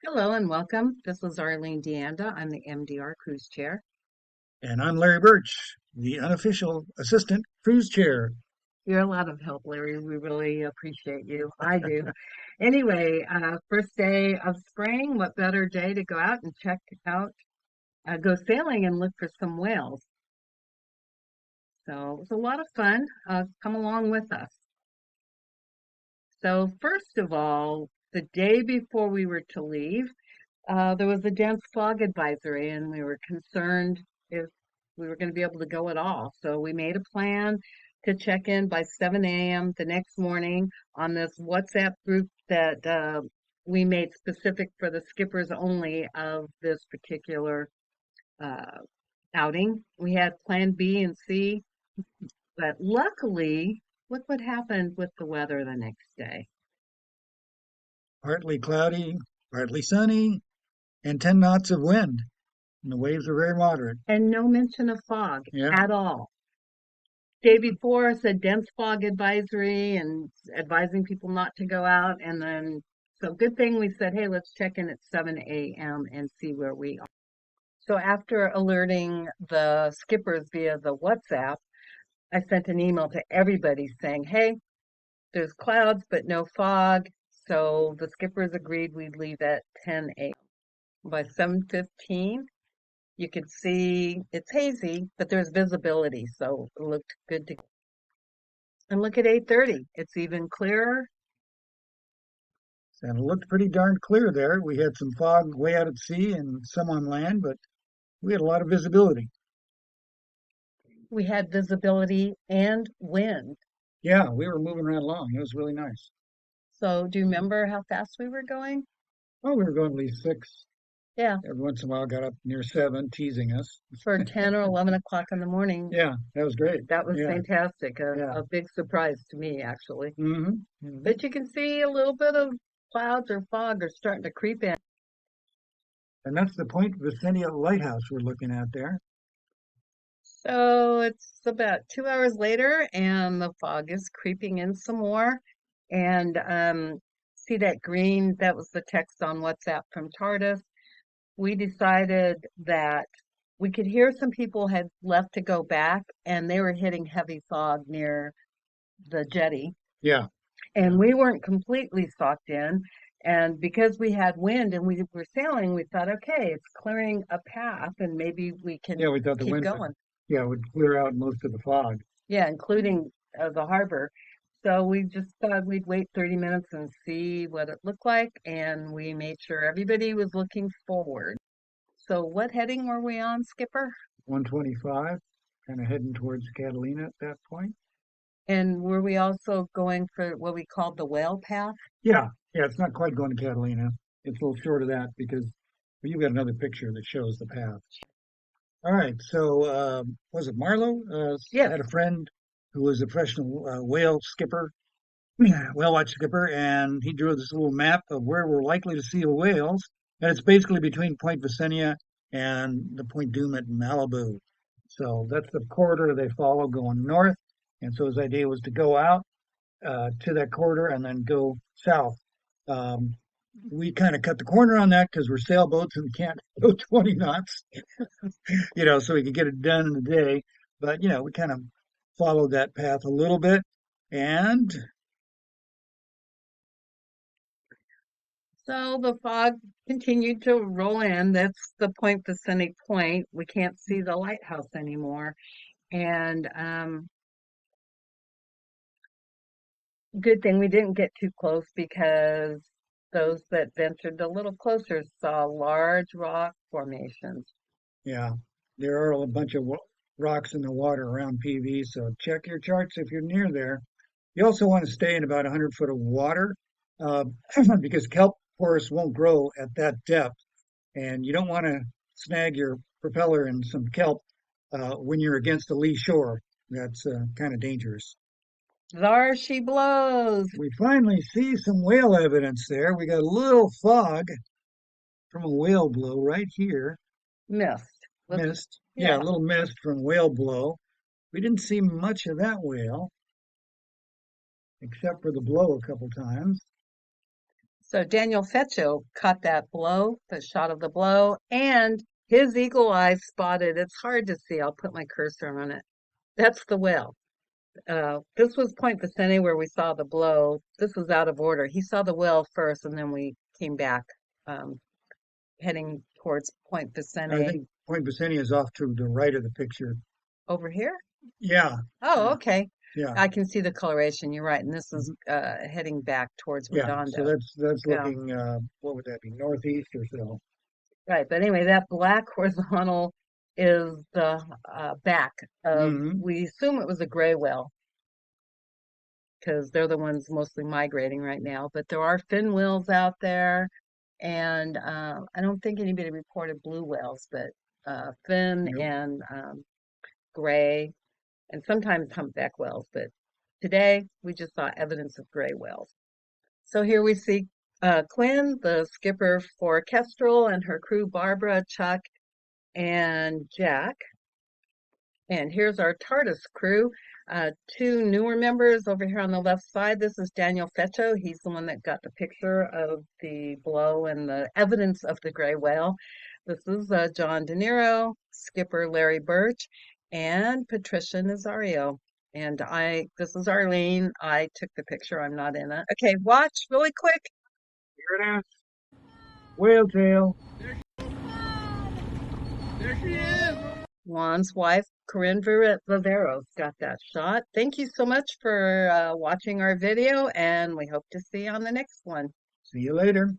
Hello and welcome. This is Arlene DeAnda. I'm the MdR Cruise Chair. And I'm Larry Birch, the unofficial assistant cruise chair. You're a lot of help, Larry. We really appreciate you. I do. Anyway, first day of spring. What better day to go out and check out, go sailing and look for some whales. So it was a lot of fun. Come along with us. So first of all, the day before we were to leave, there was a dense fog advisory, and we were concerned if we were going to be able to go at all. So we made a plan to check in by 7 a.m. the next morning on this WhatsApp group that we made specific for the skippers only of this particular uh, outing. We had plan B and C, but luckily, look what happened with the weather the next day. Partly cloudy, partly sunny, and 10 knots of wind. And the waves are very moderate. And no mention of fog Yeah, at all. Day before said dense fog advisory and advising people not to go out. And then, so good thing we said, hey, let's check in at 7 a.m. and see where we are. So after alerting the skippers via the WhatsApp, I sent an email to everybody saying, hey, there's clouds, but no fog. So the skippers agreed we'd leave at 10 a.m. By 7:15, you could see it's hazy, but there's visibility, so it looked good to go. And look at 8:30. It's even clearer. and it looked pretty darn clear there. We had some fog way out at sea and some on land, but we had a lot of visibility. We had visibility and wind. Yeah, we were moving right along. It was really nice. So do you remember how fast we were going? Well, we were going at least 6. Yeah, Every once in a while, got up near 7, teasing us. for 10 or 11 o'clock in the morning. Yeah, that was great. That was Yeah, fantastic. yeah. A big surprise to me, actually. Mm-hmm. But you can see a little bit of clouds or fog are starting to creep in. And that's the Point Vicentia Lighthouse we're looking at there. So it's about 2 hours later, and the fog is creeping in some more. And see that green? That was the text on WhatsApp from TARDIS. We decided that we could hear some people had left to go back, and they were hitting heavy fog near the jetty. Yeah, And we weren't completely socked in. And because we had wind and we were sailing, we thought, okay, it's clearing a path, and maybe we yeah, can we thought the keep wind going. would clear out most of the fog. Yeah, including the harbor. So we just thought we'd wait 30 minutes and see what it looked like, and we made sure everybody was looking forward. So what heading were we on, Skipper? 125, kind of heading towards Catalina at that point. And were we also going for what we called the whale path? Yeah, yeah, it's not quite going to Catalina. It's a little short of that because well, you've got another picture that shows the path. All right, so was it Marlowe? I Yes. had a friend who was a professional whale skipper, whale watch skipper, and he drew this little map of where we're likely to see the whales. And it's basically between Point Vicentia and the Point Dume at Malibu. So that's the corridor they follow going north. And so his idea was to go out to that corridor and then go south. Um, we kind of cut the corner on that because we're sailboats and can't go 20 knots, so we could get it done in a day. But, we kind of followed that path a little bit. And So the fog continued to roll in. That's the Point Vicinity Point. We can't see the lighthouse anymore. And good thing we didn't get too close because those that ventured a little closer saw large rock formations. yeah, there are a bunch of rocks in the water around PV. So check your charts if you're near there. You also want to stay in about 100 foot of water uh, because kelp forests won't grow at that depth. And you don't want to snag your propeller in some kelp when you're against the lee shore. That's kind of dangerous. There she blows. We finally see some whale evidence there. We got a little fog from a whale blow right here. Missed. Mist. Yeah, a Yeah. little mist from whale blow. We didn't see much of that whale except for the blow a couple times. So Daniel Feccio caught that blow, the shot of the blow, and his eagle eye spotted. It's hard to see. I'll put my cursor on it. That's the whale. This was Point Vicente where we saw the blow. This was out of order. He saw the whale first, and then we came back, um, heading towards Point I Vicente. think Point Vicenia is off to the right of the picture. Over here? Yeah, Oh, okay. yeah, I can see the coloration. You're right. And this is mhm, heading back towards yeah. So Redondo. that's Yeah, looking, what would that be, northeast or so? right. But anyway, that black horizontal is the back of, Hmm. we assume it was a gray whale because they're the ones mostly migrating right now. But there are fin whales out there. And I don't think anybody reported blue whales, but fin Nope. and gray and sometimes humpback whales. But today we just saw evidence of gray whales. So here we see Quinn, the skipper for Kestrel, and her crew, Barbara, Chuck, and Jack. And here's our TARDIS crew. Two newer members over here on the left side. This is Daniel Fetto. He's the one that got the picture of the blow and the evidence of the gray whale. This is John De Niro, skipper Larry Birch, and Patricia Nazario. And this is Arlene. I took the picture. I'm not in it. Okay, watch really quick. Here it is. Whale tail. Juan's wife, Corinne Viveros, got that shot. Thank you so much for watching our video, and we hope to see you on the next one. See you later.